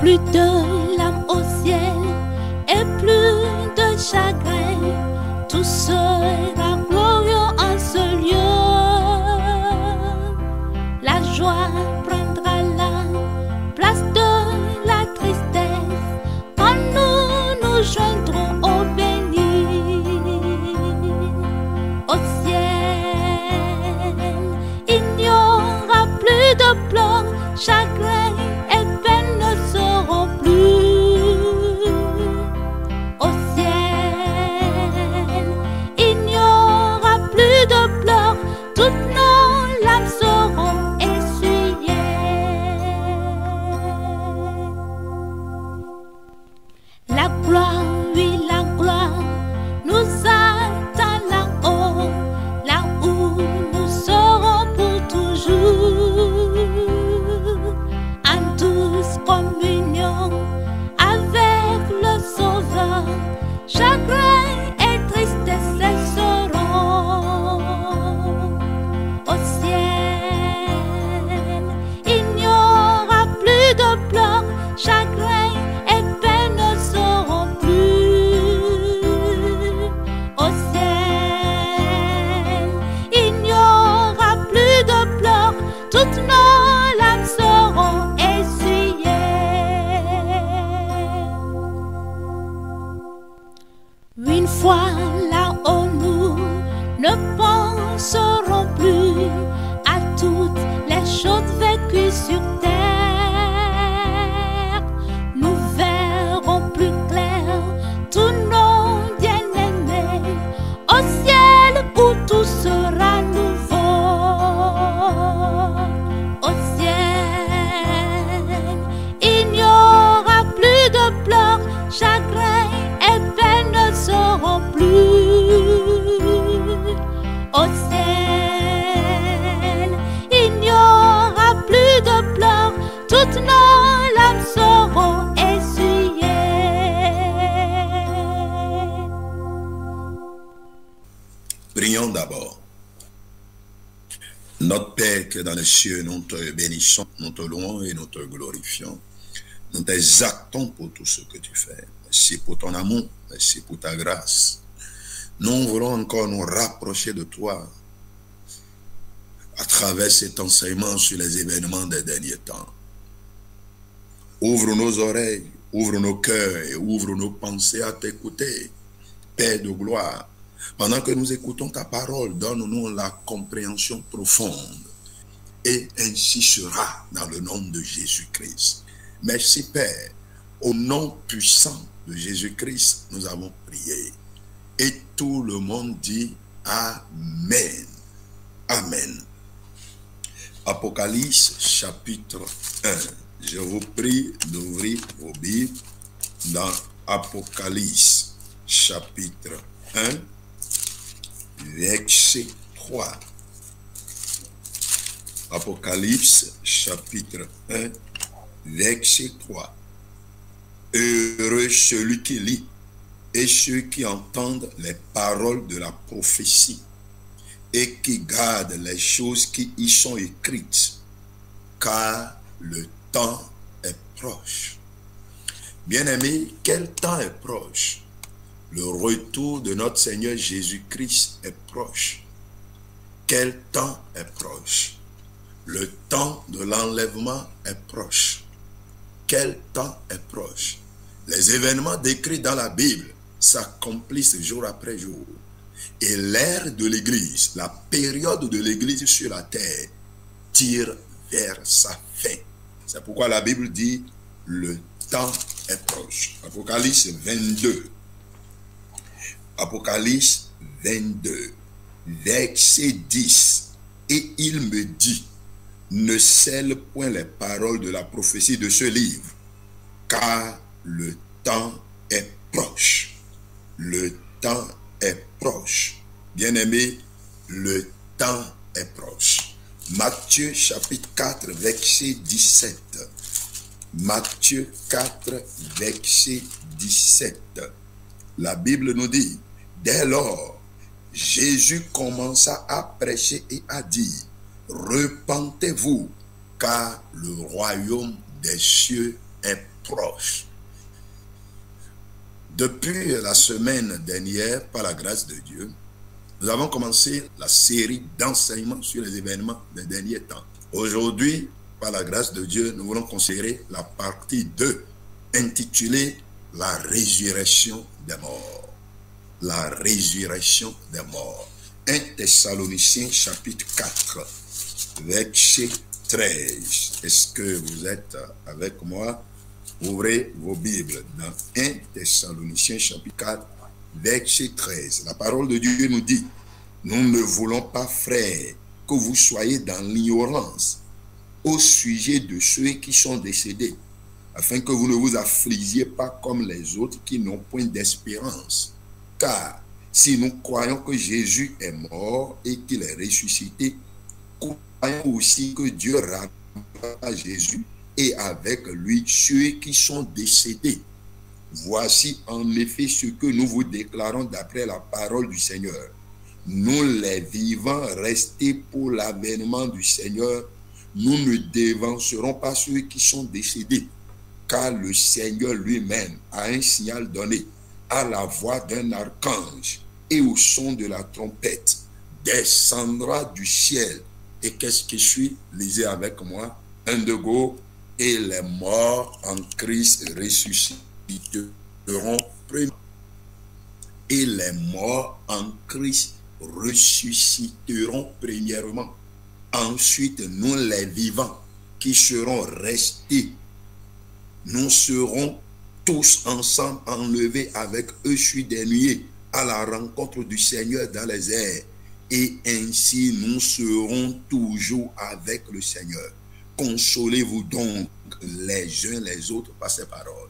Plus de larmes au ciel et plus de chagrin, tout sera glorieux en ce lieu. La joie prendra la place de la tristesse quand nous nous joindrons au béni. Au ciel, il n'y aura plus de pleurs, chagrin et peine ne seront plus. Au ciel, il n'y aura plus de pleurs, toutes nos larmes seront essuyées. La gloire, oui, la gloire nous attend là-haut, là où nous serons pour toujours, en douce communion avec le Sauveur. Chagrin et tristesse cesseront. Au ciel, il n'y aura plus de pleurs, chagrin et peine ne seront plus. Au ciel, il n'y aura plus de pleurs, toutes nos larmes seront essuyées. Une fois là-haut, nous ne penserons plus à toutes les choses vécues sur terre. Nous verrons plus clair tous nos bien-aimés au ciel où tout sera nouveau. Au ciel, il n'y aura plus de pleurs, chagrin et peine ne seront plus. Au ciel, il n'y aura plus de pleurs, toutes nos larmes seront essuyées. Prions d'abord. Notre Père qui est dans les cieux, nous te bénissons, nous te louons et nous te glorifions. Nous t'exaltons pour tout ce que tu fais. Merci pour ton amour, merci pour ta grâce. Nous voulons encore nous rapprocher de toi à travers cet enseignement sur les événements des derniers temps. Ouvre nos oreilles, ouvre nos cœurs et ouvre nos pensées à t'écouter, Père de gloire. Pendant que nous écoutons ta parole, donne-nous la compréhension profonde. Et ainsi sera dans le nom de Jésus-Christ. Merci Père. Au nom puissant de Jésus-Christ, nous avons prié. Et tout le monde dit Amen. Amen. Apocalypse chapitre 1. Je vous prie d'ouvrir vos Bibles dans Apocalypse chapitre 1, verset 3. Apocalypse chapitre 1, verset 3. Heureux celui qui lit et ceux qui entendent les paroles de la prophétie et qui gardent les choses qui y sont écrites, car le temps est proche. Bien-aimés, quel temps est proche? Le retour de notre Seigneur Jésus-Christ est proche. Quel temps est proche? Le temps de l'enlèvement est proche. Quel temps est proche? Les événements décrits dans la Bible s'accomplissent jour après jour. Et l'ère de l'Église, la période de l'Église sur la terre, tire vers sa fin. C'est pourquoi la Bible dit, le temps est proche. Apocalypse 22. Apocalypse 22, verset 10. Et il me dit, ne scelle point les paroles de la prophétie de ce livre, car le temps est proche. Le temps est proche. Bien-aimé, le temps est proche. Matthieu chapitre 4, verset 17. Matthieu 4, verset 17. La Bible nous dit, dès lors, Jésus commença à prêcher et à dire, repentez-vous, car le royaume des cieux est proche. Depuis la semaine dernière, par la grâce de Dieu, nous avons commencé la série d'enseignements sur les événements des derniers temps. Aujourd'hui, par la grâce de Dieu, nous voulons considérer la partie 2, intitulée « La résurrection des morts ». La résurrection des morts. 1 Thessaloniciens chapitre 4, verset 13. Est-ce que vous êtes avec moi? Ouvrez vos Bibles dans 1 Thessaloniciens chapitre 4, verset 13. La parole de Dieu nous dit: nous ne voulons pas, frères, que vous soyez dans l'ignorance au sujet de ceux qui sont décédés, afin que vous ne vous affligiez pas comme les autres qui n'ont point d'espérance. Car si nous croyons que Jésus est mort et qu'il est ressuscité, croyons aussi que Dieu ramènera Jésus et avec lui ceux qui sont décédés. Voici en effet ce que nous vous déclarons d'après la parole du Seigneur. Nous les vivants restés pour l'avènement du Seigneur, nous ne dévancerons pas ceux qui sont décédés, car le Seigneur lui-même a un signal donné, à la voix d'un archange et au son de la trompette, descendra du ciel. Et qu'est-ce qui suit? Lisez avec moi. 1, 2, go. Et les morts en Christ ressusciteront premièrement. Et les morts en Christ ressusciteront premièrement. Ensuite, nous les vivants qui serons restés, nous serons tous ensemble enlevés avec eux sur des nuées à la rencontre du Seigneur dans les airs. Et ainsi nous serons toujours avec le Seigneur. Consolez-vous donc les uns les autres par ces paroles.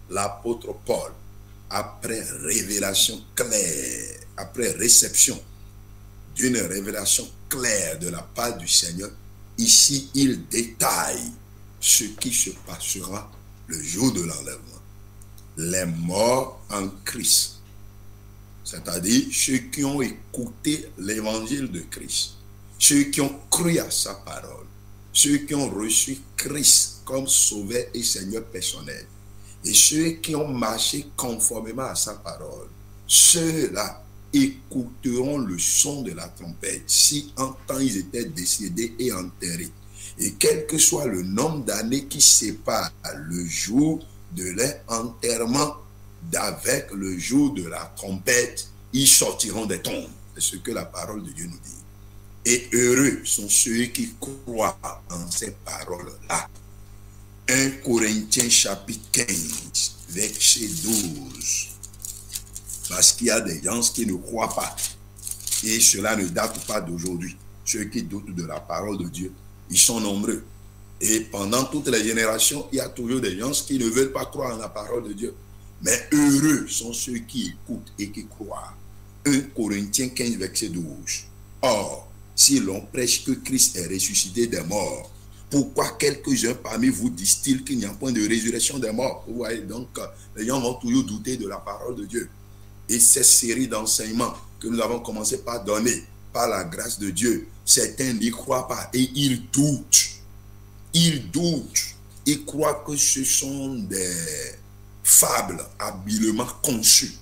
L'apôtre Paul, après révélation claire, après réception d'une révélation claire de la part du Seigneur, ici il détaille ce qui se passera le jour de l'enlèvement. Les morts en Christ, c'est-à-dire ceux qui ont écouté l'évangile de Christ, ceux qui ont cru à sa parole, ceux qui ont reçu Christ comme sauveur et Seigneur personnel, et ceux qui ont marché conformément à sa parole, ceux-là écouteront le son de la trompette si en temps ils étaient décédés et enterrés. Et quel que soit le nombre d'années qui sépare le jour de leur enterrement d'avec le jour de la trompette, ils sortiront des tombes. C'est ce que la parole de Dieu nous dit. Et heureux sont ceux qui croient en ces paroles-là. 1 Corinthiens chapitre 15, verset 12. Parce qu'il y a des gens qui ne croient pas. Et cela ne date pas d'aujourd'hui. Ceux qui doutent de la parole de Dieu, ils sont nombreux. Et pendant toutes les générations, il y a toujours des gens qui ne veulent pas croire en la parole de Dieu. Mais heureux sont ceux qui écoutent et qui croient. 1 Corinthiens 15, verset 12. Or, si l'on prêche que Christ est ressuscité des morts, pourquoi quelques-uns parmi vous disent-ils qu'il n'y a point de résurrection des morts? Vous voyez, donc, les gens vont toujours douter de la parole de Dieu. Et cette série d'enseignements que nous avons commencé par donner, par la grâce de Dieu, certains n'y croient pas et ils doutent. Ils doutent. Ils croient que ce sont des fables habilement conçues,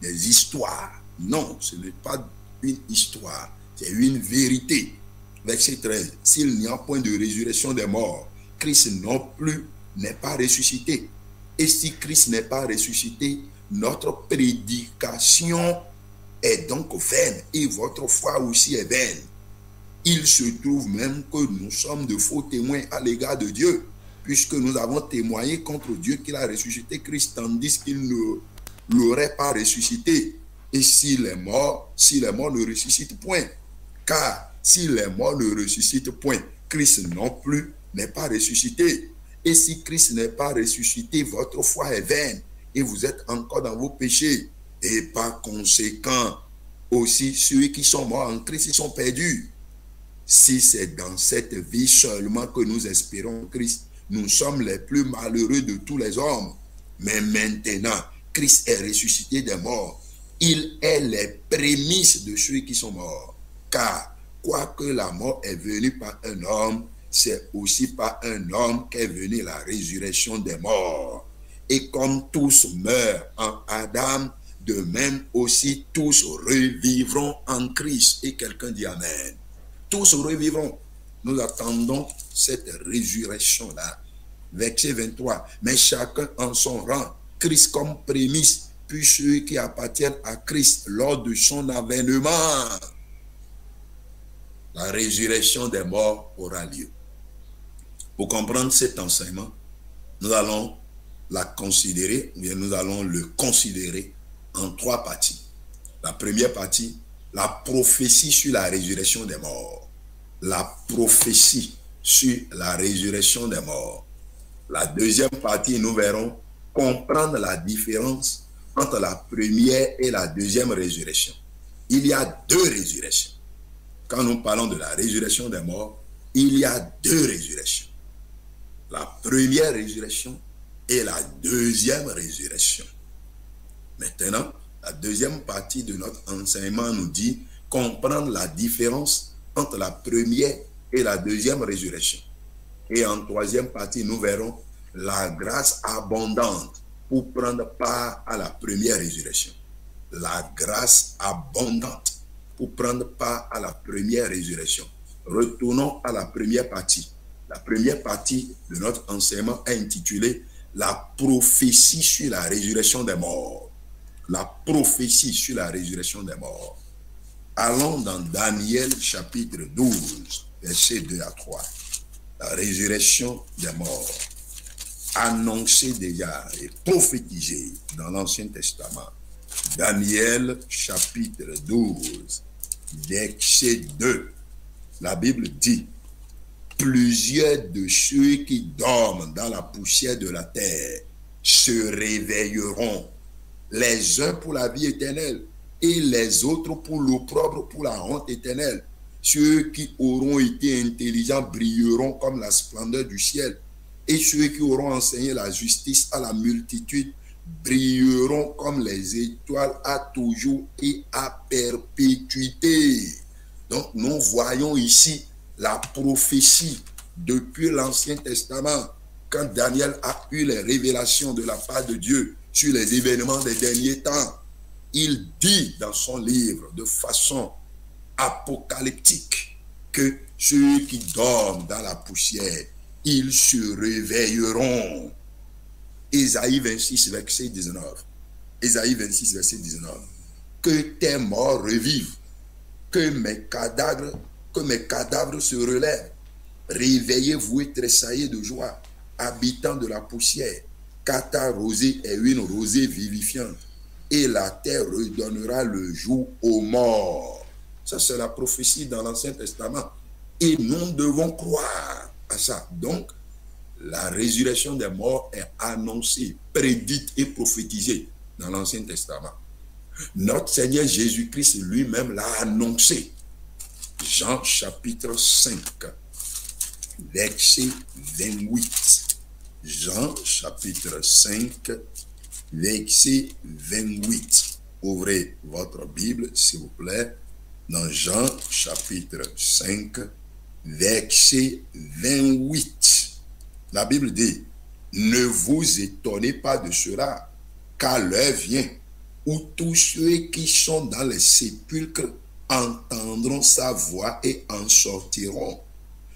des histoires. Non, ce n'est pas une histoire, c'est une vérité. Verset 13. S'il n'y a point de résurrection des morts, Christ non plus n'est pas ressuscité. Et si Christ n'est pas ressuscité, notre prédication est donc vaine et votre foi aussi est vaine. Il se trouve même que nous sommes de faux témoins à l'égard de Dieu, puisque nous avons témoigné contre Dieu qu'il a ressuscité Christ, tandis qu'il ne l'aurait pas ressuscité. Et si les morts ne ressuscitent point, car si les morts ne ressuscitent point, Christ non plus n'est pas ressuscité. Et si Christ n'est pas ressuscité, votre foi est vaine et vous êtes encore dans vos péchés. Et par conséquent, aussi ceux qui sont morts en Christ, ils sont perdus. Si c'est dans cette vie seulement que nous espérons Christ, nous sommes les plus malheureux de tous les hommes. Mais maintenant, Christ est ressuscité des morts. Il est les prémices de ceux qui sont morts. Car, quoique la mort est venue par un homme, c'est aussi par un homme qu'est venue la résurrection des morts. Et comme tous meurent en Adam, de même aussi tous revivront en Christ. Et quelqu'un dit Amen. Tous revivront. Nous attendons cette résurrection-là. Verset 23. Mais chacun en son rang. Christ comme prémisse, puis ceux qui appartiennent à Christ lors de son avènement. La résurrection des morts aura lieu. Pour comprendre cet enseignement, nous allons la considérer, ou bien nous allons le considérer en trois parties. La première partie, la prophétie sur la résurrection des morts. La prophétie sur la résurrection des morts. La deuxième partie, nous verrons comprendre la différence entre la première et la deuxième résurrection. Il y a deux résurrections. Quand nous parlons de la résurrection des morts, il y a deux résurrections. La première résurrection et la deuxième résurrection. Maintenant, la deuxième partie de notre enseignement nous dit comprendre la différence entre la première et la deuxième résurrection. Et en troisième partie, nous verrons la grâce abondante pour prendre part à la première résurrection. La grâce abondante pour prendre part à la première résurrection. Retournons à la première partie. La première partie de notre enseignement est intitulée la prophétie sur la résurrection des morts. La prophétie sur la résurrection des morts. Allons dans Daniel chapitre 12, versets 2 à 3. La résurrection des morts, annoncée déjà et prophétisée dans l'Ancien Testament. Daniel chapitre 12, verset 2. La Bible dit: plusieurs de ceux qui dorment dans la poussière de la terre se réveilleront, les uns pour la vie éternelle et les autres pour l'opprobre, pour la honte éternelle. Ceux qui auront été intelligents brilleront comme la splendeur du ciel, et ceux qui auront enseigné la justice à la multitude brilleront comme les étoiles à toujours et à perpétuité. Donc nous voyons ici la prophétie depuis l'Ancien Testament, quand Daniel a eu les révélations de la part de Dieu sur les événements des derniers temps. Il dit dans son livre de façon apocalyptique que ceux qui dorment dans la poussière, ils se réveilleront. Ésaïe 26, verset 19. Ésaïe 26, verset 19. Que tes morts revivent, que mes cadavres se relèvent. Réveillez-vous et tressaillez de joie, habitants de la poussière, car ta rosée est une rosée vivifiante, et la terre redonnera le jour aux morts. Ça, c'est la prophétie dans l'Ancien Testament. Et nous devons croire à ça. Donc, la résurrection des morts est annoncée, prédite et prophétisée dans l'Ancien Testament. Notre Seigneur Jésus-Christ lui-même l'a annoncé. Jean chapitre 5, verset 28. Jean chapitre 5, verset 28. Ouvrez votre Bible, s'il vous plaît, dans Jean chapitre 5, verset 28. La Bible dit: ne vous étonnez pas de cela, car l'heure vient où tous ceux qui sont dans les sépulcres entendront sa voix et en sortiront.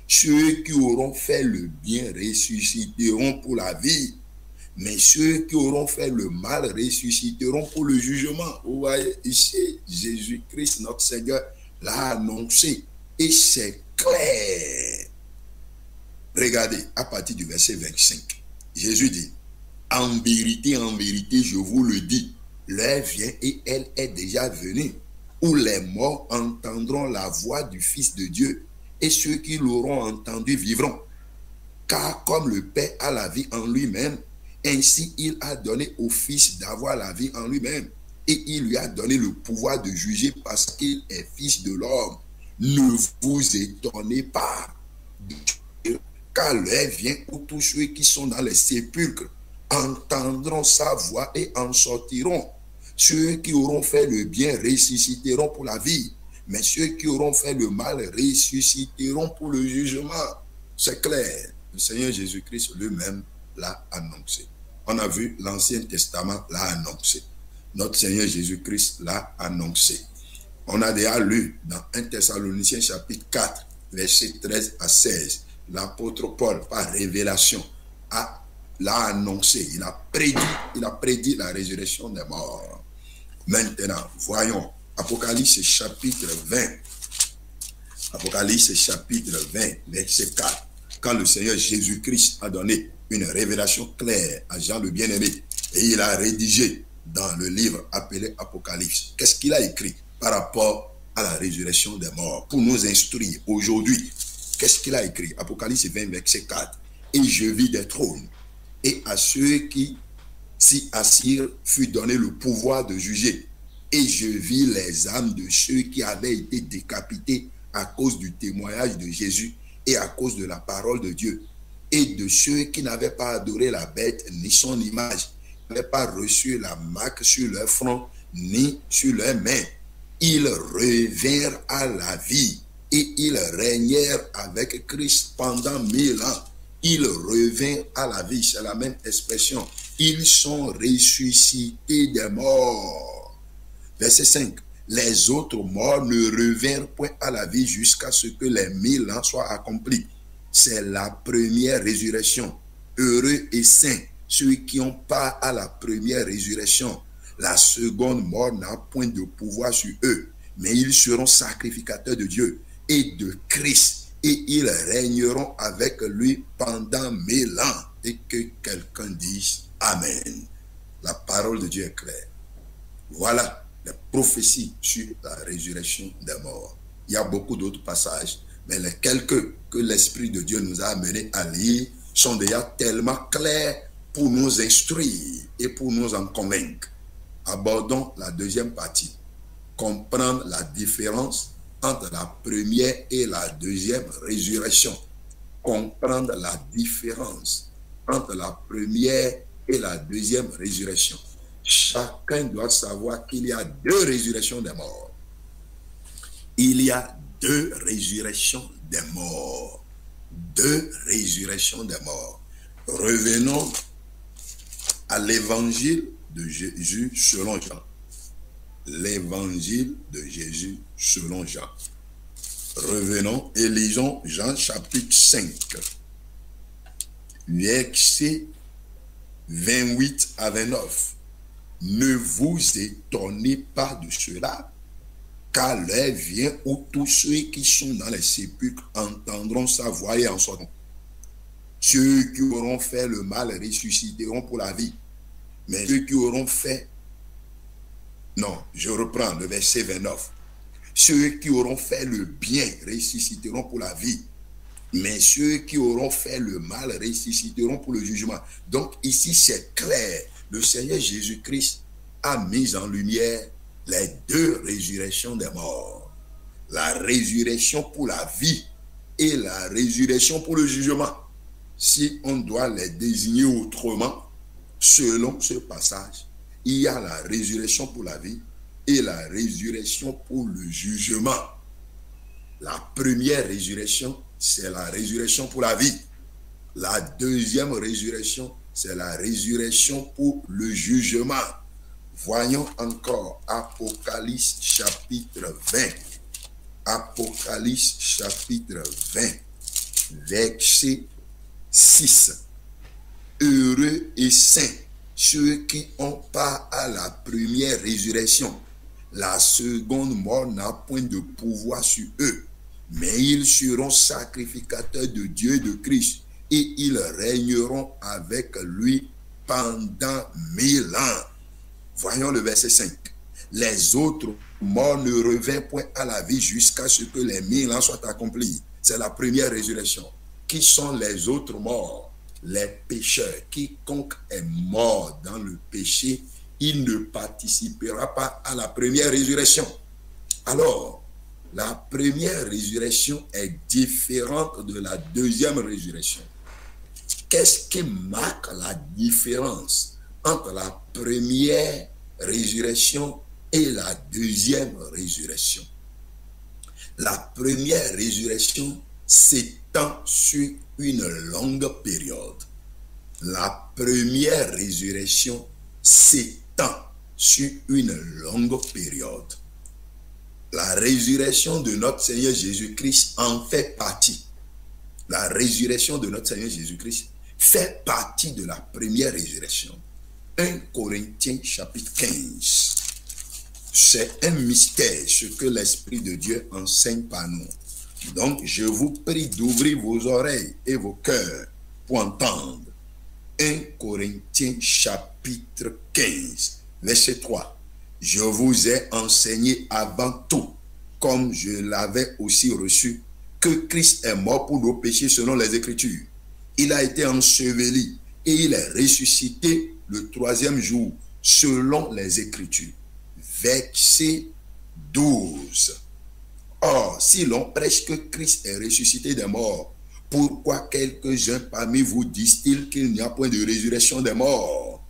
Ceux qui auront fait le bien ressusciteront pour la vie, mais ceux qui auront fait le mal ressusciteront pour le jugement. Vous voyez ici, Jésus-Christ, notre Seigneur, l'a annoncé, et c'est clair. Regardez, à partir du verset 25, Jésus dit: en vérité, je vous le dis, l'heure vient et elle est déjà venue, où les morts entendront la voix du Fils de Dieu, et ceux qui l'auront entendu vivront. Car comme le Père a la vie en lui-même, ainsi il a donné au Fils d'avoir la vie en lui-même, et il lui a donné le pouvoir de juger parce qu'il est Fils de l'homme. Ne vous étonnez pas, car l'heure vient où tous ceux qui sont dans les sépulcres entendront sa voix et en sortiront. Ceux qui auront fait le bien ressusciteront pour la vie, mais ceux qui auront fait le mal ressusciteront pour le jugement. C'est clair. Le Seigneur Jésus-Christ lui-même l'a annoncé. On a vu l'Ancien Testament l'a annoncé. Notre Seigneur Jésus-Christ l'a annoncé. On a déjà lu dans 1 Thessaloniciens chapitre 4, versets 13 à 16. L'apôtre Paul, par révélation, l'a annoncé. Il a prédit la résurrection des morts. Maintenant, voyons Apocalypse chapitre 20. Apocalypse chapitre 20, verset 4. Quand le Seigneur Jésus-Christ a donné une révélation claire à Jean le bien-aimé, et il a rédigé dans le livre appelé Apocalypse, qu'est-ce qu'il a écrit par rapport à la résurrection des morts pour nous instruire aujourd'hui? Qu'est-ce qu'il a écrit? Apocalypse 20, verset 4. Et je vis des trônes, et à ceux qui s'y assirent fut donné le pouvoir de juger. Et je vis les âmes de ceux qui avaient été décapités à cause du témoignage de Jésus et à cause de la parole de Dieu, et de ceux qui n'avaient pas adoré la bête ni son image, n'avaient pas reçu la marque sur leur front ni sur leurs mains. Ils revinrent à la vie et ils régnèrent avec Christ pendant 1000 ans. Ils revinrent à la vie, c'est la même expression. Ils sont ressuscités des morts. Verset 5. Les autres morts ne revinrent point à la vie jusqu'à ce que les 1000 ans soient accomplis. C'est la première résurrection. Heureux et saints ceux qui ont part à la première résurrection. La seconde mort n'a point de pouvoir sur eux, mais ils seront sacrificateurs de Dieu et de Christ, et ils régneront avec lui pendant 1000 ans. Et que quelqu'un dise Amen. La parole de Dieu est claire. Voilà les prophéties sur la résurrection des morts. Il y a beaucoup d'autres passages, mais les quelques que l'Esprit de Dieu nous a amenés à lire sont déjà tellement clairs pour nous instruire et pour nous en convaincre. Abordons la deuxième partie. Comprendre la différence entre la première et la deuxième résurrection. Comprendre la différence entre la première et la deuxième résurrection. Chacun doit savoir qu'il y a deux résurrections des morts. Il y a deux résurrections des morts. Deux résurrections des morts. Revenons à l'évangile de Jésus selon Jean. L'évangile de Jésus selon Jean. Revenons et lisons Jean chapitre 5, versets 28 à 29. Ne vous étonnez pas de cela, car l'heure vient où tous ceux qui sont dans les sépulcres entendront sa voix et en sortiront. Ceux qui auront fait le mal ressusciteront pour la vie. Mais ceux qui auront fait... Non, je reprends le verset 29. Ceux qui auront fait le bien ressusciteront pour la vie. Mais ceux qui auront fait le mal ressusciteront pour le jugement. Donc ici c'est clair. Le Seigneur Jésus-Christ a mis en lumière les deux résurrections des morts. La résurrection pour la vie et la résurrection pour le jugement. Si on doit les désigner autrement, selon ce passage, il y a la résurrection pour la vie et la résurrection pour le jugement. La première résurrection, c'est la résurrection pour la vie. La deuxième résurrection, c'est la résurrection pour le jugement. Voyons encore Apocalypse chapitre 20. Apocalypse chapitre 20, verset 6. Heureux et saints ceux qui ont part à la première résurrection. La seconde mort n'a point de pouvoir sur eux, mais ils seront sacrificateurs de Dieu et de Christ, et ils régneront avec lui pendant 1000 ans. Voyons le verset 5. Les autres morts ne revinrent point à la vie jusqu'à ce que les 1000 ans soient accomplis. C'est la première résurrection. Qui sont les autres morts? Les pécheurs. Quiconque est mort dans le péché, il ne participera pas à la première résurrection. Alors, la première résurrection est différente de la deuxième résurrection. Qu'est-ce qui marque la différence entre la première résurrection et la deuxième résurrection? La première résurrection, c'est s'étend sur une longue période. La première résurrection s'étend sur une longue période. La résurrection de notre Seigneur Jésus-Christ en fait partie. La résurrection de notre Seigneur Jésus-Christ fait partie de la première résurrection. 1 Corinthiens chapitre 15. C'est un mystère ce que l'Esprit de Dieu enseigne par nous. Donc, je vous prie d'ouvrir vos oreilles et vos cœurs pour entendre. 1 Corinthiens chapitre 15, verset 3. Je vous ai enseigné avant tout, comme je l'avais aussi reçu, que Christ est mort pour nos péchés selon les Écritures. Il a été enseveli et il est ressuscité le troisième jour selon les Écritures. Verset 12. Or, si l'on prêche que Christ est ressuscité des morts, pourquoi quelques-uns parmi vous disent-ils qu'il n'y a point de résurrection des morts?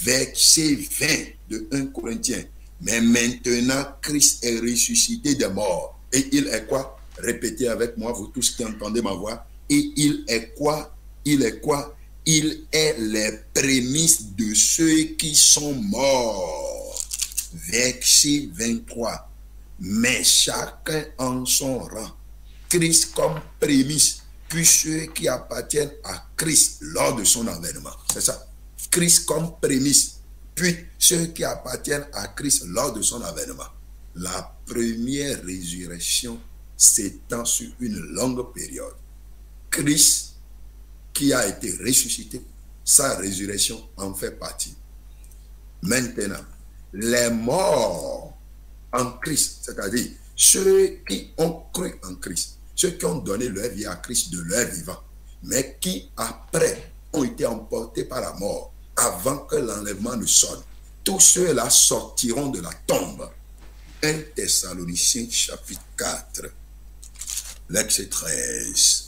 Verset 20 de 1 Corinthiens. Mais maintenant, Christ est ressuscité des morts. Et il est quoi? Répétez avec moi, vous tous qui entendez ma voix. Et il est quoi? Il est quoi? Il est les prémices de ceux qui sont morts. Verset 23. Mais chacun en son rang. Christ comme prémisse, puis ceux qui appartiennent à Christ lors de son avènement. C'est ça. Christ comme prémisse, puis ceux qui appartiennent à Christ lors de son avènement. La première résurrection s'étend sur une longue période. Christ qui a été ressuscité, sa résurrection en fait partie. Maintenant, les morts en Christ, c'est-à-dire ceux qui ont cru en Christ, ceux qui ont donné leur vie à Christ de leur vivant, mais qui après ont été emportés par la mort avant que l'enlèvement ne sonne. Tous ceux-là sortiront de la tombe. 1 Thessaloniciens chapitre 4, verset 13.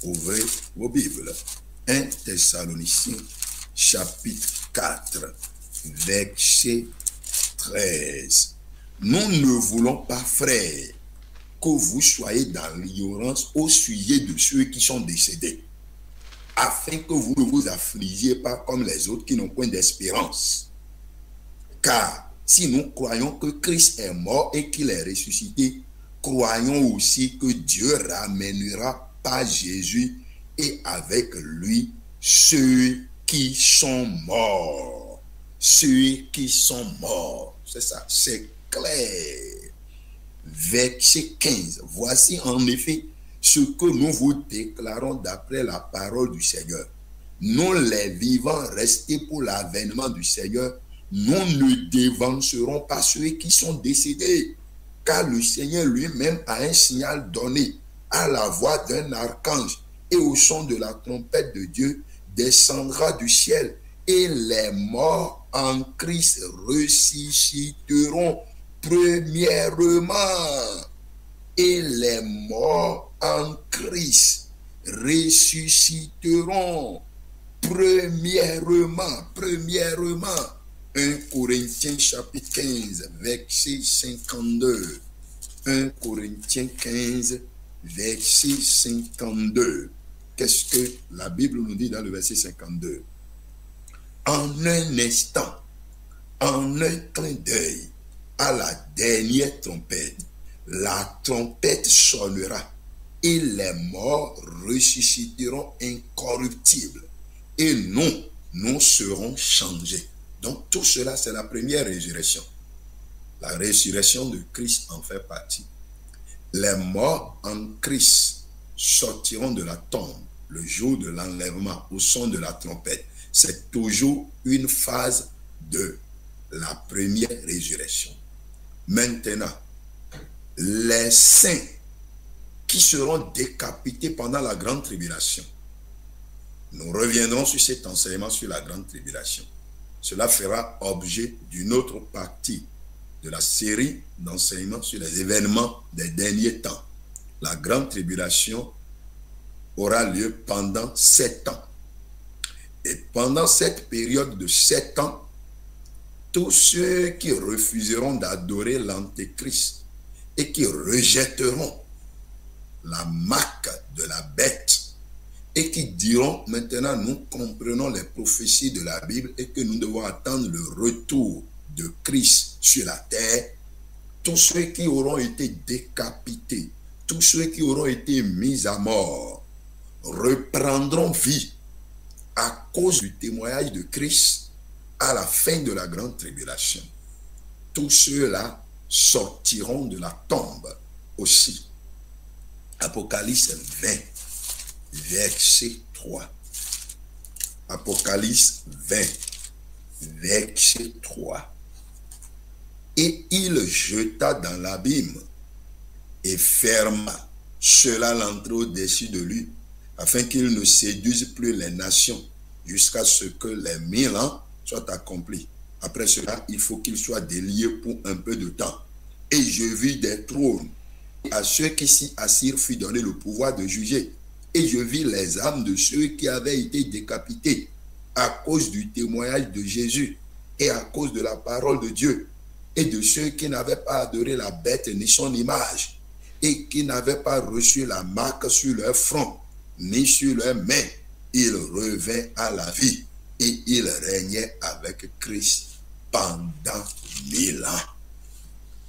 Ouvrez vos Bibles. 1 Thessaloniciens chapitre 4, verset 13. Nous ne voulons pas, frères, que vous soyez dans l'ignorance au sujet de ceux qui sont décédés, afin que vous ne vous affligiez pas comme les autres qui n'ont point d'espérance. Car si nous croyons que Christ est mort et qu'il est ressuscité, croyons aussi que Dieu ramènera par Jésus et avec lui ceux qui sont morts. Ceux qui sont morts. C'est ça, c'est clair. Verset 15. Voici en effet ce que nous vous déclarons d'après la parole du Seigneur. Nous les vivants restés pour l'avènement du Seigneur, nous ne dévancerons pas ceux qui sont décédés, car le Seigneur lui-même a un signal donné à la voix d'un archange et au son de la trompette de Dieu descendra du ciel et les morts en Christ ressusciteront premièrement. Et les morts en Christ ressusciteront premièrement. 1 Corinthiens chapitre 15, verset 52. 1 Corinthiens 15, verset 52. Qu'est-ce que la Bible nous dit dans le verset 52? En un instant, en un clin d'œil, à la dernière trompette, la trompette sonnera et les morts ressusciteront incorruptibles et nous serons changés. Donc tout cela, c'est la première résurrection. La résurrection de Christ en fait partie. Les morts en Christ sortiront de la tombe le jour de l'enlèvement au son de la trompette. C'est toujours une phase de la première résurrection. Maintenant, les saints qui seront décapités pendant la grande tribulation. Nous reviendrons sur cet enseignement sur la grande tribulation. Cela fera objet d'une autre partie de la série d'enseignements sur les événements des derniers temps. La grande tribulation aura lieu pendant 7 ans. Et pendant cette période de 7 ans, tous ceux qui refuseront d'adorer l'Antéchrist et qui rejetteront la marque de la bête et qui diront, maintenant nous comprenons les prophéties de la Bible et que nous devons attendre le retour de Christ sur la terre, tous ceux qui auront été décapités, tous ceux qui auront été mis à mort, reprendront vie à cause du témoignage de Christ à la fin de la grande tribulation. Tous ceux-là sortiront de la tombe aussi. Apocalypse 20, verset 3. Apocalypse 20, verset 3. Et il jeta dans l'abîme et ferma cela l'entrée au-dessus de lui, afin qu'il ne séduise plus les nations jusqu'à ce que les 1000 ans soient accomplis. Après cela, il faut qu'il soit délié pour un peu de temps. Et je vis des trônes. À ceux qui s'y assirent fut donné le pouvoir de juger. Et je vis les âmes de ceux qui avaient été décapités à cause du témoignage de Jésus et à cause de la parole de Dieu, et de ceux qui n'avaient pas adoré la bête ni son image, et qui n'avaient pas reçu la marque sur leur front ni sur leurs mains. Ils revinrent à la vie et ils régnaient avec Christ pendant 1000 ans.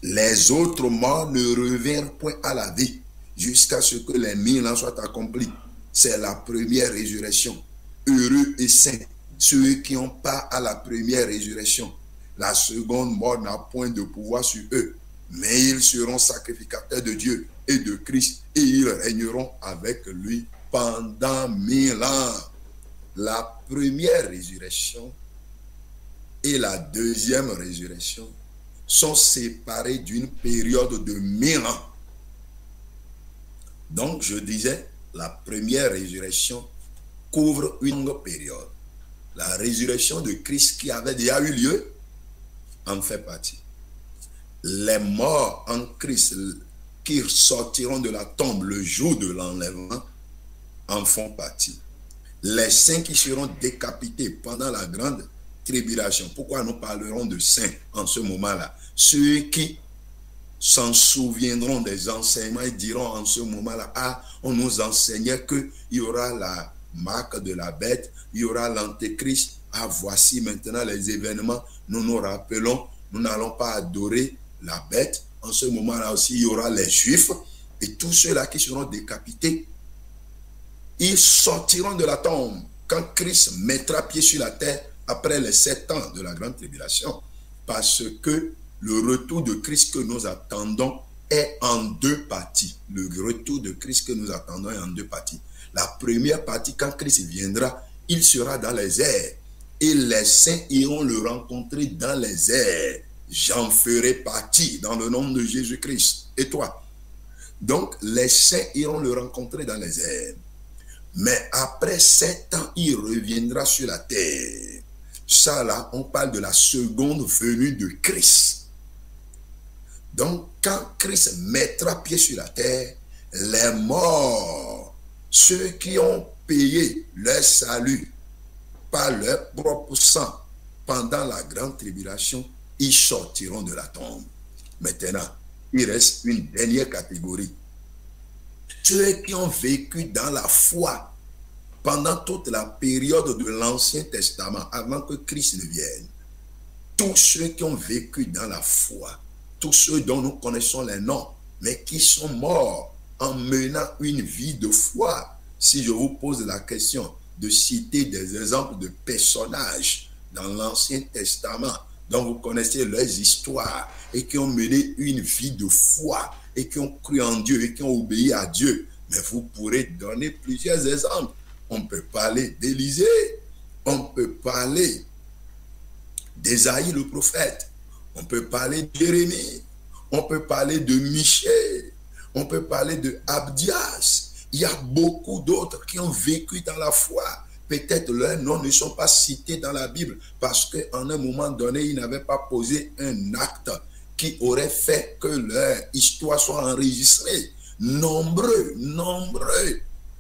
Les autres morts ne revinrent point à la vie jusqu'à ce que les 1000 ans soient accomplis. C'est la première résurrection. Heureux et saints ceux qui ont part à la première résurrection. La seconde mort n'a point de pouvoir sur eux, mais ils seront sacrificateurs de Dieu et de Christ, et ils régneront avec lui pendant 1000 ans. La première résurrection et la deuxième résurrection sont séparées d'une période de 1000 ans. Donc, je disais, la première résurrection couvre une longue période. La résurrection de Christ qui avait déjà eu lieu en fait partie. Les morts en Christ qui sortiront de la tombe le jour de l'enlèvement en font partie. Les saints qui seront décapités pendant la grande tribulation. Pourquoi nous parlerons de saints en ce moment-là? Ceux qui s'en souviendront des enseignements et diront en ce moment-là, ah, on nous enseignait qu'il y aura la marque de la bête, il y aura l'antéchrist. Ah, voici maintenant les événements. Nous nous rappelons, nous n'allons pas adorer la bête. En ce moment-là aussi, il y aura les Juifs et tous ceux-là qui seront décapités. Ils sortiront de la tombe quand Christ mettra pied sur la terre après les 7 ans de la grande tribulation. Parce que le retour de Christ que nous attendons est en 2 parties. Le retour de Christ que nous attendons est en 2 parties. La première partie, quand Christ viendra, il sera dans les airs. Et les saints iront le rencontrer dans les airs. J'en ferai partie dans le nom de Jésus-Christ. Et toi? Donc, les saints iront le rencontrer dans les airs. Mais après 7 ans, il reviendra sur la terre. Ça là, on parle de la seconde venue de Christ. Donc, quand Christ mettra pied sur la terre, les morts, ceux qui ont payé leur salut par leur propre sang pendant la grande tribulation, ils sortiront de la tombe. Maintenant, il reste une dernière catégorie. Ceux qui ont vécu dans la foi pendant toute la période de l'Ancien Testament, avant que Christ ne vienne. Tous ceux qui ont vécu dans la foi, tous ceux dont nous connaissons les noms, mais qui sont morts en menant une vie de foi. Si je vous pose la question de citer des exemples de personnages dans l'Ancien Testament, dont vous connaissez leurs histoires, et qui ont mené une vie de foi, et qui ont cru en Dieu, et qui ont obéi à Dieu, mais vous pourrez donner plusieurs exemples. On peut parler d'Élisée, on peut parler d'Ésaïe le prophète, on peut parler de Jérémie, on peut parler de Michée, on peut parler de Abdias. Il y a beaucoup d'autres qui ont vécu dans la foi. Peut-être leurs noms ne sont pas cités dans la Bible parce qu'à un moment donné, ils n'avaient pas posé un acte qui aurait fait que leur histoire soit enregistrée. Nombreux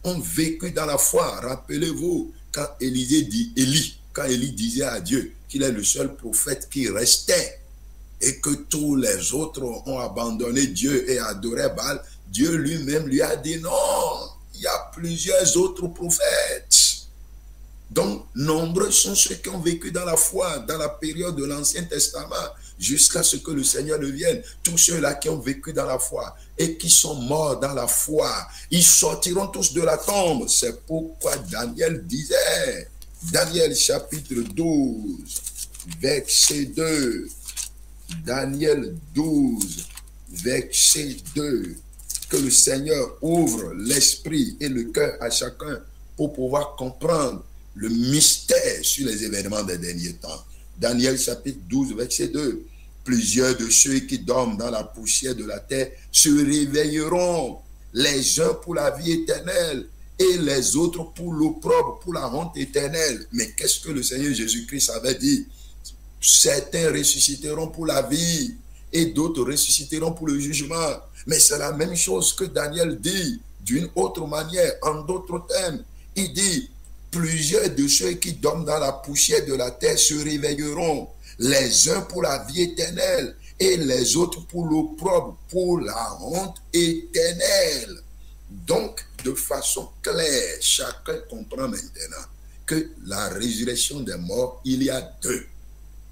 ont vécu dans la foi. Rappelez-vous, quand Élie disait à Dieu qu'il est le seul prophète qui restait et que tous les autres ont abandonné Dieu et adoré Baal, Dieu lui-même lui a dit non, il y a plusieurs autres prophètes. Donc, nombreux sont ceux qui ont vécu dans la foi, dans la période de l'Ancien Testament, jusqu'à ce que le Seigneur ne vienne. Tous ceux-là qui ont vécu dans la foi et qui sont morts dans la foi, ils sortiront tous de la tombe. C'est pourquoi Daniel disait, Daniel chapitre 12, verset 2, Daniel 12, verset 2, que le Seigneur ouvre l'esprit et le cœur à chacun pour pouvoir comprendre le mystère sur les événements des derniers temps. Daniel chapitre 12, verset 2. Plusieurs de ceux qui dorment dans la poussière de la terre se réveilleront, les uns pour la vie éternelle et les autres pour l'opprobre, pour la honte éternelle. Mais qu'est-ce que le Seigneur Jésus-Christ avait dit? Certains ressusciteront pour la vie et d'autres ressusciteront pour le jugement. Mais c'est la même chose que Daniel dit d'une autre manière, en d'autres termes. Il dit, plusieurs de ceux qui dorment dans la poussière de la terre se réveilleront, les uns pour la vie éternelle et les autres pour l'opprobre, pour la honte éternelle. Donc, de façon claire, chacun comprend maintenant que la résurrection des morts, il y a deux.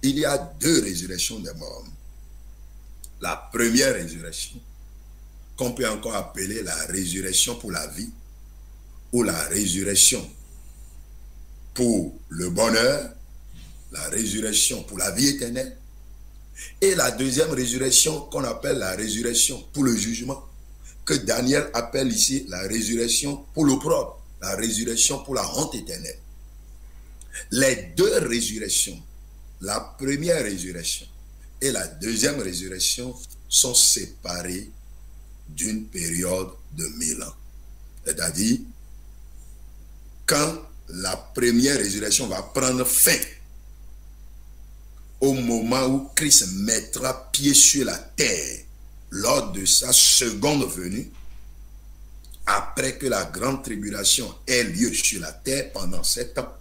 Il y a deux résurrections des morts. La première résurrection, qu'on peut encore appeler la résurrection pour la vie, ou la résurrection pour le bonheur, la résurrection pour la vie éternelle, et la deuxième résurrection qu'on appelle la résurrection pour le jugement, que Daniel appelle ici la résurrection pour l'opprobre, la résurrection pour la honte éternelle. Les deux résurrections, la première résurrection et la deuxième résurrection, sont séparées d'une période de 1000 ans. C'est-à-dire, quand la première résurrection va prendre fin, au moment où Christ mettra pied sur la terre, lors de sa seconde venue, après que la grande tribulation ait lieu sur la terre pendant 7 ans,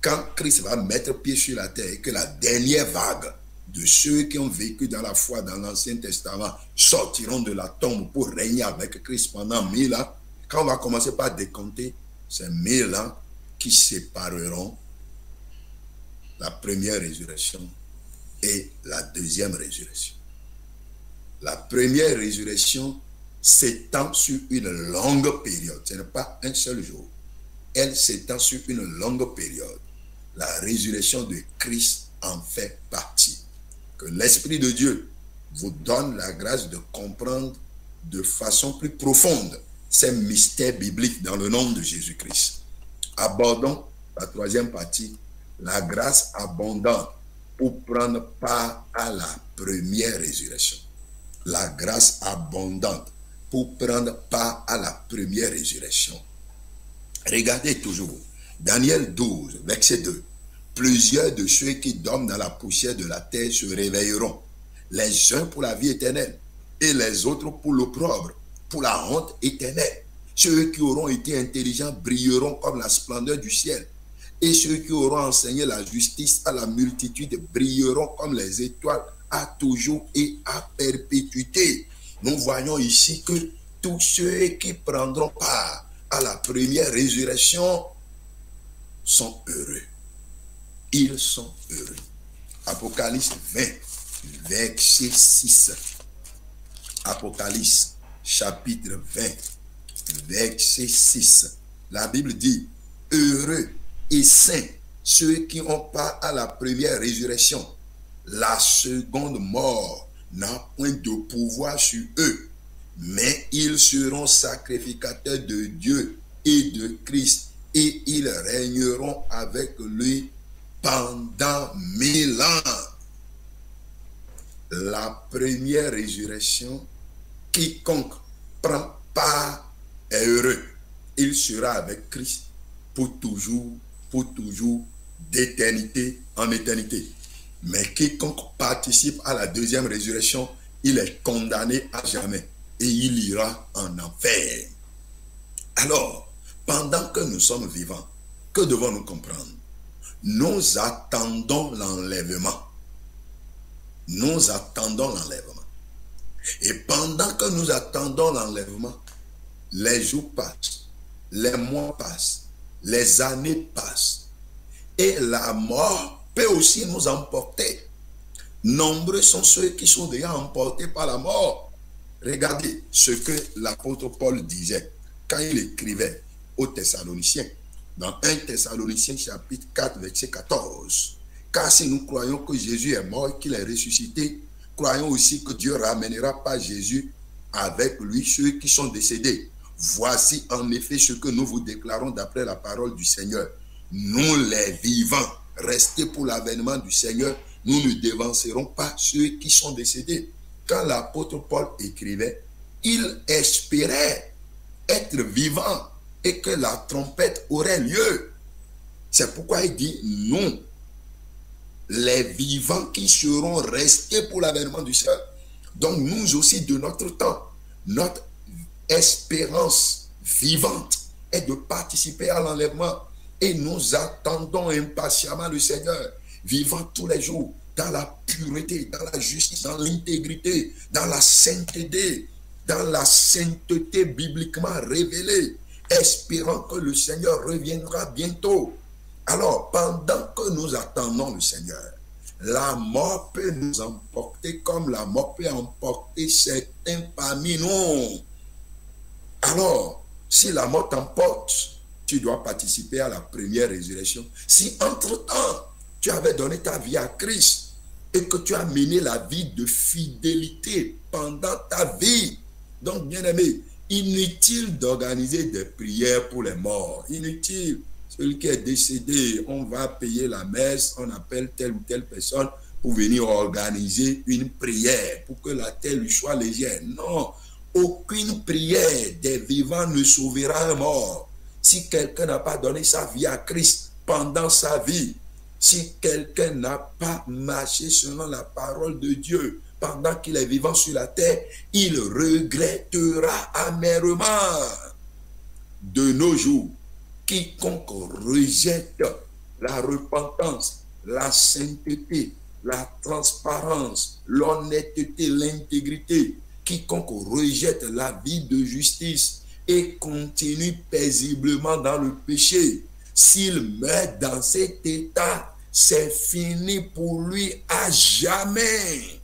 quand Christ va mettre pied sur la terre et que la dernière vague de ceux qui ont vécu dans la foi dans l'Ancien Testament sortiront de la tombe pour régner avec Christ pendant 1000 ans, quand on va commencer par décompter, c'est 1000 ans qui sépareront la première résurrection et la deuxième résurrection. La première résurrection s'étend sur une longue période. Ce n'est pas un seul jour. Elle s'étend sur une longue période. La résurrection de Christ en fait partie. Que l'Esprit de Dieu vous donne la grâce de comprendre de façon plus profonde ces mystères bibliques dans le nom de Jésus-Christ. Abordons la troisième partie, la grâce abondante pour prendre part à la première résurrection. La grâce abondante pour prendre part à la première résurrection. Regardez toujours, Daniel 12, verset 2. Plusieurs de ceux qui dorment dans la poussière de la terre se réveilleront, les uns pour la vie éternelle et les autres pour l'opprobre, pour la honte éternelle. Ceux qui auront été intelligents brilleront comme la splendeur du ciel, et ceux qui auront enseigné la justice à la multitude brilleront comme les étoiles à toujours et à perpétuité. Nous voyons ici que tous ceux qui prendront part à la première résurrection sont heureux. Ils sont heureux. Apocalypse 20, verset 6. Apocalypse, chapitre 20, verset 6. La Bible dit, heureux et saints ceux qui ont part à la première résurrection. La seconde mort n'a point de pouvoir sur eux, mais ils seront sacrificateurs de Dieu et de Christ, et ils régneront avec lui pendant 1000 ans. La première résurrection, quiconque prend part est heureux. Il sera avec Christ pour toujours, d'éternité en éternité. Mais quiconque participe à la deuxième résurrection, il est condamné à jamais et il ira en enfer. Alors, pendant que nous sommes vivants, que devons-nous comprendre? Nous attendons l'enlèvement. Nous attendons l'enlèvement. Et pendant que nous attendons l'enlèvement, les jours passent, les mois passent, les années passent. Et la mort peut aussi nous emporter. Nombreux sont ceux qui sont déjà emportés par la mort. Regardez ce que l'apôtre Paul disait quand il écrivait aux Thessaloniciens. Dans 1 Thessaloniciens chapitre 4 verset 14. Car si nous croyons que Jésus est mort et qu'il est ressuscité, croyons aussi que Dieu ramènera par Jésus avec lui ceux qui sont décédés. Voici en effet ce que nous vous déclarons d'après la parole du Seigneur. Nous les vivants, restés pour l'avènement du Seigneur, nous ne dévancerons pas ceux qui sont décédés. Quand l'apôtre Paul écrivait, il espérait être vivant et que la trompette aurait lieu. C'est pourquoi il dit, nous, les vivants qui seront restés pour l'avènement du Seigneur. Donc nous aussi, de notre temps, notre espérance vivante est de participer à l'enlèvement. Et nous attendons impatiemment le Seigneur, vivant tous les jours dans la pureté, dans la justice, dans l'intégrité, dans la sainteté bibliquement révélée, espérant que le Seigneur reviendra bientôt. Alors, pendant que nous attendons le Seigneur, la mort peut nous emporter comme la mort peut emporter certains parmi nous. Alors, si la mort t'emporte, tu dois participer à la première résurrection. Si entre-temps, tu avais donné ta vie à Christ et que tu as mené la vie de fidélité pendant ta vie, donc bien aimé, inutile d'organiser des prières pour les morts. Inutile. Celui qui est décédé, on va payer la messe, on appelle telle ou telle personne pour venir organiser une prière pour que la terre lui soit légère. Non, aucune prière des vivants ne sauvera un mort. Si quelqu'un n'a pas donné sa vie à Christ pendant sa vie, si quelqu'un n'a pas marché selon la parole de Dieu pendant qu'il est vivant sur la terre, il regrettera amèrement. De nos jours, quiconque rejette la repentance, la sainteté, la transparence, l'honnêteté, l'intégrité, quiconque rejette la vie de justice et continue paisiblement dans le péché, s'il meurt dans cet état, c'est fini pour lui à jamais.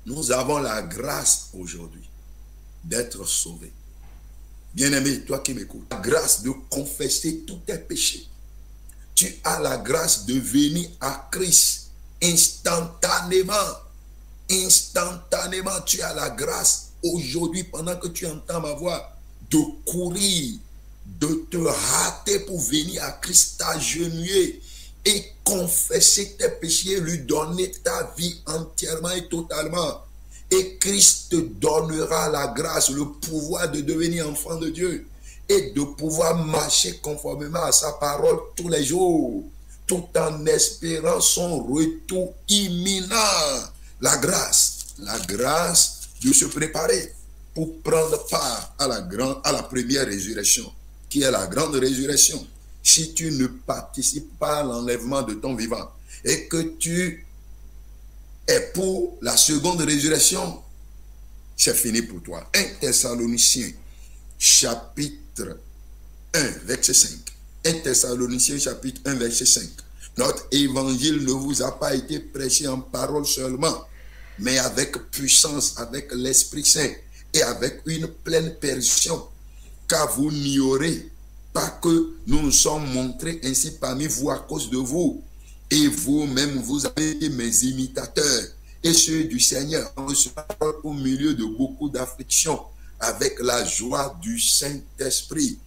Nous avons la grâce aujourd'hui d'être sauvés. Bien-aimé, toi qui m'écoutes, la grâce de confesser tous tes péchés. Tu as la grâce de venir à Christ instantanément. Instantanément, tu as la grâce aujourd'hui, pendant que tu entends ma voix, de courir, de te hâter pour venir à Christ, t'agenouiller et confesser tes péchés, lui donner ta vie entièrement et totalement. Et Christ te donnera la grâce, le pouvoir de devenir enfant de Dieu et de pouvoir marcher conformément à sa parole tous les jours, tout en espérant son retour imminent. La grâce de se préparer pour prendre part à la première résurrection, qui est la grande résurrection. Si tu ne participes pas à l'enlèvement de ton vivant et que tu es pour la seconde résurrection, c'est fini pour toi. 1 Thessaloniciens chapitre 1 verset 5. 1 Thessaloniciens chapitre 1 verset 5. Notre évangile ne vous a pas été prêché en parole seulement, mais avec puissance, avec l'Esprit Saint et avec une pleine permission, car vous n'ignorez pas que nous nous sommes montrés ainsi parmi vous à cause de vous. Et vous-même, vous avez été mes imitateurs et ceux du Seigneur en recevant au milieu de beaucoup d'afflictions avec la joie du Saint-Esprit,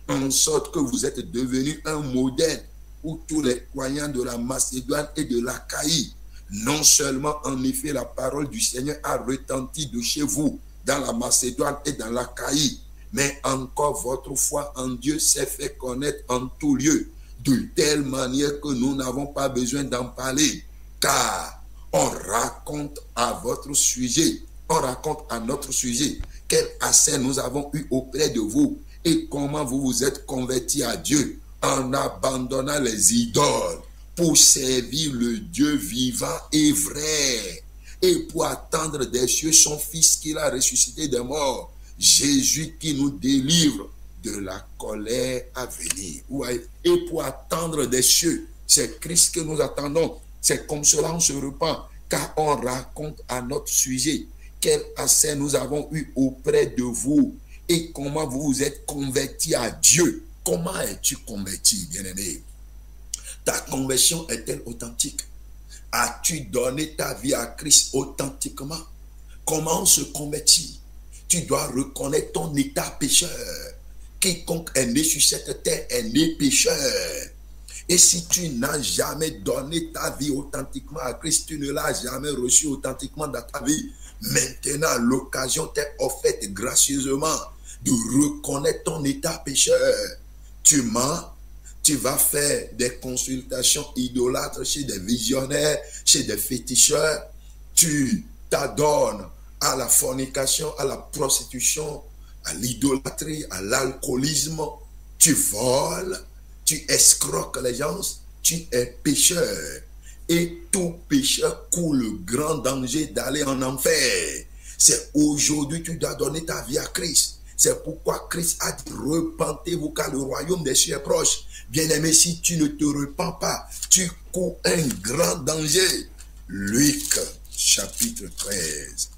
en sorte que vous êtes devenus un modèle pour tous les croyants de la Macédoine et de l'Achaïe. Non seulement en effet la parole du Seigneur a retenti de chez vous dans la Macédoine et dans l'Achaïe, mais encore votre foi en Dieu s'est fait connaître en tout lieu, de telle manière que nous n'avons pas besoin d'en parler, car on raconte à votre sujet, on raconte à notre sujet quel accès nous avons eu auprès de vous et comment vous vous êtes convertis à Dieu en abandonnant les idoles pour servir le Dieu vivant et vrai. et pour attendre des cieux son Fils qu'il a ressuscité des morts, Jésus qui nous délivre de la colère à venir. Et pour attendre des cieux, c'est Christ que nous attendons. C'est comme cela on se repent, car on raconte à notre sujet quel accès nous avons eu auprès de vous et comment vous vous êtes convertis à Dieu. Comment es-tu converti, bien-aimé? Ta conversion est-elle authentique? As-tu donné ta vie à Christ authentiquement? Comment on se convertit? Tu dois reconnaître ton état pécheur. Quiconque est né sur cette terre est né pécheur. Et si tu n'as jamais donné ta vie authentiquement à Christ, tu ne l'as jamais reçu authentiquement dans ta vie. Maintenant, l'occasion t'est offerte gracieusement de reconnaître ton état pécheur. Tu mens, tu vas faire des consultations idolâtres chez des visionnaires, chez des féticheurs. Tu t'adonnes à la fornication, à la prostitution, à l'idolâtrie, à l'alcoolisme. Tu voles, tu escroques les gens, tu es pécheur. Et tout pécheur court le grand danger d'aller en enfer. C'est aujourd'hui que tu dois donner ta vie à Christ. C'est pourquoi Christ a dit, repentez-vous car le royaume des cieux est proche. Bien-aimé, si tu ne te repens pas, tu cours un grand danger. Luc chapitre 13.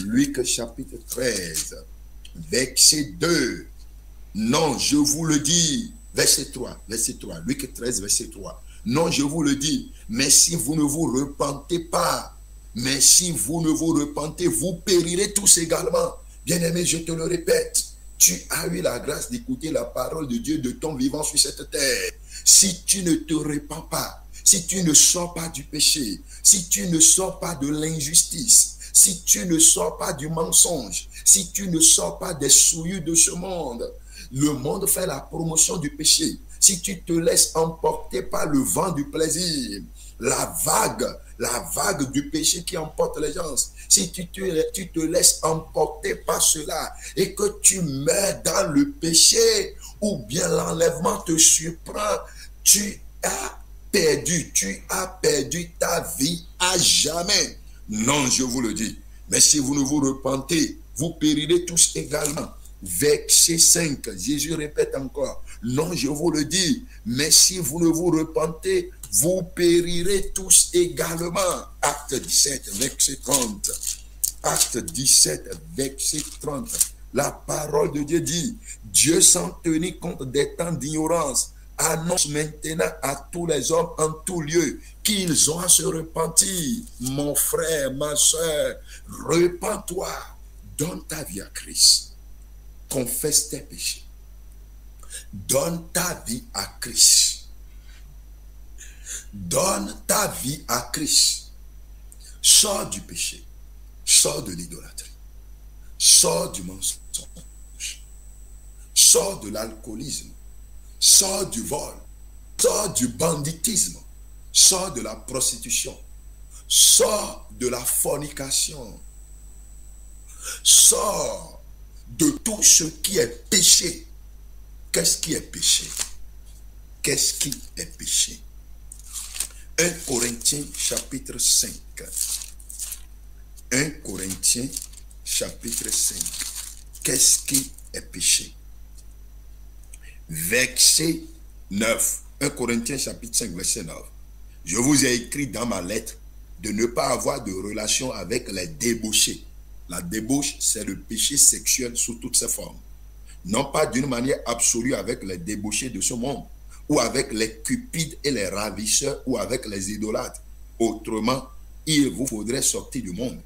Luc chapitre 13, verset 2. Non, je vous le dis, verset 3, Luc 13, verset 3. Non, je vous le dis, mais si vous ne vous repentez pas, vous périrez tous également. Bien-aimé, je te le répète, tu as eu la grâce d'écouter la parole de Dieu de ton vivant sur cette terre. Si tu ne te repens pas, si tu ne sors pas du péché, si tu ne sors pas de l'injustice, si tu ne sors pas du mensonge, si tu ne sors pas des souillures de ce monde, le monde fait la promotion du péché. Si tu te laisses emporter par le vent du plaisir, la vague du péché qui emporte les gens, si tu te laisses emporter par cela et que tu meurs dans le péché ou bien l'enlèvement te surprend, tu as perdu ta vie à jamais. Non, je vous le dis, mais si vous ne vous repentez, vous périrez tous également. Verset 5, Jésus répète encore, non, je vous le dis, mais si vous ne vous repentez, vous périrez tous également. Acte 17, verset 30. Acte 17, verset 30. La parole de Dieu dit, Dieu sans tenir compte des temps d'ignorance, annonce maintenant à tous les hommes en tout lieu qu'ils ont à se repentir. Mon frère, ma soeur, repens-toi, donne ta vie à Christ. Confesse tes péchés. Donne ta vie à Christ. Donne ta vie à Christ. Sors du péché. Sors de l'idolâtrie. Sors du mensonge. Sors de l'alcoolisme. Sors du vol. Sors du banditisme. Sors de la prostitution. Sors de la fornication. Sors de tout ce qui est péché. Qu'est-ce qui est péché? Qu'est-ce qui est péché? 1 Corinthiens chapitre 5. 1 Corinthiens chapitre 5. Qu'est-ce qui est péché? Verset 9. 1 Corinthiens chapitre 5, verset 9. Je vous ai écrit dans ma lettre de ne pas avoir de relation avec les débauchés. La débauche, c'est le péché sexuel sous toutes ses formes. Non pas d'une manière absolue avec les débauchés de ce monde, ou avec les cupides et les ravisseurs, ou avec les idolâtres. Autrement, il vous faudrait sortir du monde.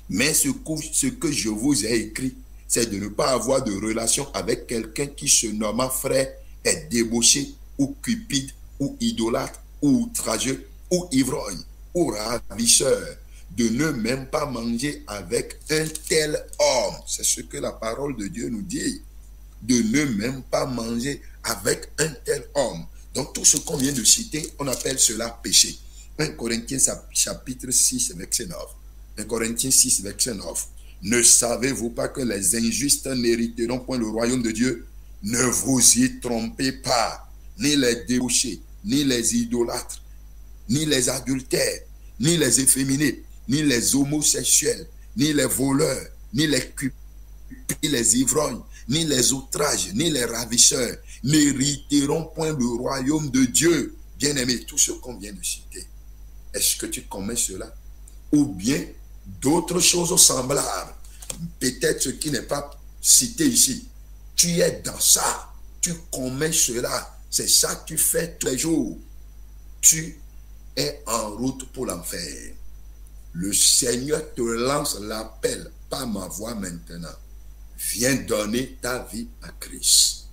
Mais ce que je vous ai écrit, c'est de ne pas avoir de relation avec quelqu'un qui se nomme frère, est débauché, ou cupide, ou idolâtre, ou outrageux, ou ivrogne, ou ravisseur. De ne même pas manger avec un tel homme. C'est ce que la parole de Dieu nous dit. De ne même pas manger avec un tel homme. Donc tout ce qu'on vient de citer, on appelle cela péché. 1 Corinthiens chapitre 6, verset 9. 1 Corinthiens 6, verset 9. Ne savez-vous pas que les injustes n'hériteront point le royaume de Dieu? Ne vous y trompez pas. Ni les débauchés, ni les idolâtres, ni les adultères, ni les efféminés, ni les homosexuels, ni les voleurs, ni les ni les ivrognes, ni les outrages, ni les ravisseurs n'hériteront point le royaume de Dieu. Bien-aimé, tout ce qu'on vient de citer, est-ce que tu commets cela? Ou bien d'autres choses semblables, peut-être ce qui n'est pas cité ici. Tu es dans ça, tu commets cela, c'est ça que tu fais tous les jours. Tu es en route pour l'enfer. Le Seigneur te lance l'appel par ma voix maintenant. Viens donner ta vie à Christ.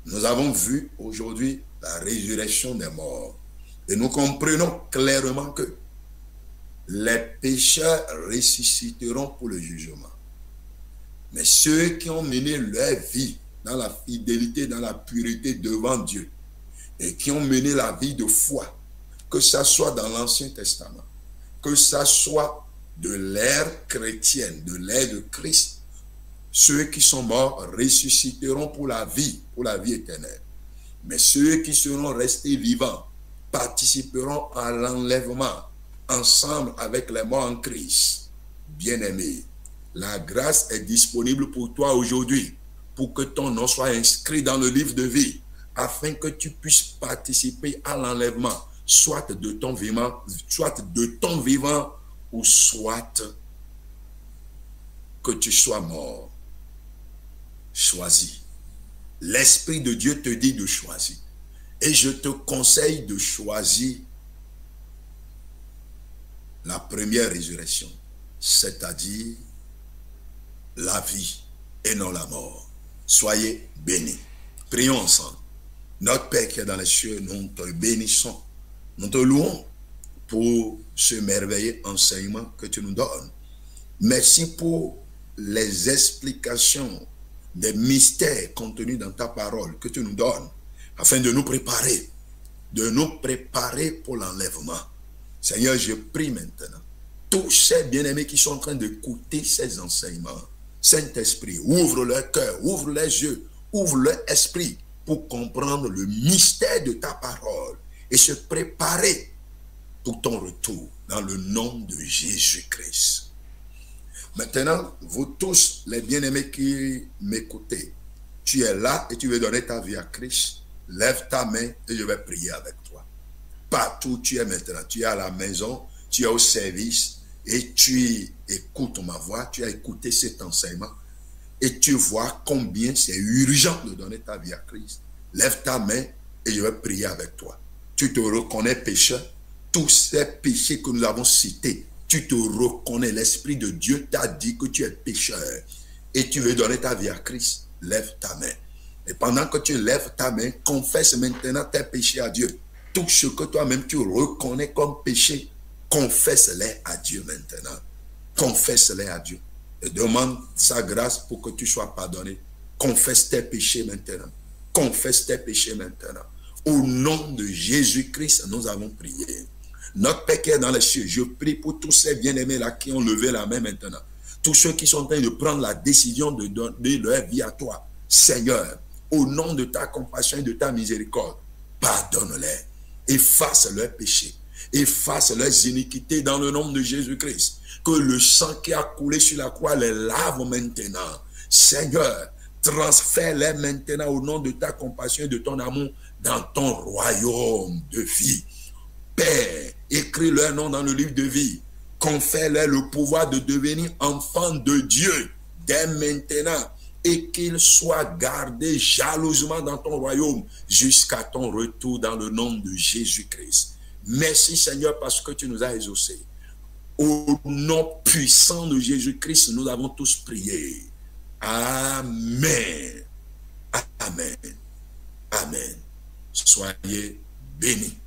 Nous avons vu aujourd'hui la résurrection des morts. Et nous comprenons clairement que les pécheurs ressusciteront pour le jugement. Mais ceux qui ont mené leur vie dans la fidélité, dans la pureté devant Dieu, et qui ont mené la vie de foi, que ça soit dans l'Ancien Testament, que ça soit de l'ère chrétienne, de l'ère de Christ, ceux qui sont morts ressusciteront pour la vie éternelle. Mais ceux qui seront restés vivants participeront à l'enlèvement ensemble avec les morts en Christ. Bien-aimé, la grâce est disponible pour toi aujourd'hui pour que ton nom soit inscrit dans le livre de vie afin que tu puisses participer à l'enlèvement, soit de ton vivant ou soit que tu sois mort. Choisis. L'Esprit de Dieu te dit de choisir. Et je te conseille de choisir la première résurrection, c'est-à-dire la vie et non la mort. Soyez bénis. Prions ensemble. Notre Père qui est dans les cieux, nous te bénissons. Nous te louons pour ce merveilleux enseignement que tu nous donnes. Merci pour les explications des mystères contenus dans ta parole que tu nous donnes afin de nous préparer pour l'enlèvement. Seigneur, je prie maintenant tous ces bien-aimés qui sont en train d'écouter ces enseignements. Saint-Esprit, ouvre leur cœur, ouvre les yeux, ouvre leur esprit pour comprendre le mystère de ta parole et se préparer pour ton retour dans le nom de Jésus-Christ. Maintenant, vous tous, les bien-aimés qui m'écoutez, tu es là et tu veux donner ta vie à Christ. Lève ta main et je vais prier avec toi. Partout où tu es maintenant, tu es à la maison, tu es au service et tu écoutes ma voix, tu as écouté cet enseignement et tu vois combien c'est urgent de donner ta vie à Christ. Lève ta main et je vais prier avec toi. Tu te reconnais pécheur, tous ces péchés que nous avons cités, tu te reconnais, l'Esprit de Dieu t'a dit que tu es pécheur et tu veux donner ta vie à Christ, lève ta main. Et pendant que tu lèves ta main, confesse maintenant tes péchés à Dieu. Tout ce que toi-même tu reconnais comme péché, confesse-les à Dieu maintenant. Confesse-les à Dieu. Et demande sa grâce pour que tu sois pardonné. Confesse tes péchés maintenant. Confesse tes péchés maintenant. Au nom de Jésus-Christ, nous avons prié. Notre Père qui est dans les cieux, je prie pour tous ces bien-aimés-là qui ont levé la main maintenant. Tous ceux qui sont en train de prendre la décision de donner leur vie à toi. Seigneur, au nom de ta compassion et de ta miséricorde, pardonne-les. Efface leurs péchés. Efface leurs iniquités dans le nom de Jésus-Christ. Que le sang qui a coulé sur la croix les lave maintenant. Seigneur, transfère-les maintenant au nom de ta compassion et de ton amour dans ton royaume de vie. Père, écris leur nom dans le livre de vie. Confère-leur le pouvoir de devenir enfants de Dieu dès maintenant et qu'ils soient gardés jalousement dans ton royaume jusqu'à ton retour dans le nom de Jésus-Christ. Merci Seigneur parce que tu nous as exaucés. Au nom puissant de Jésus-Christ, nous avons tous prié. Amen. Amen. Amen. Soyez bénis.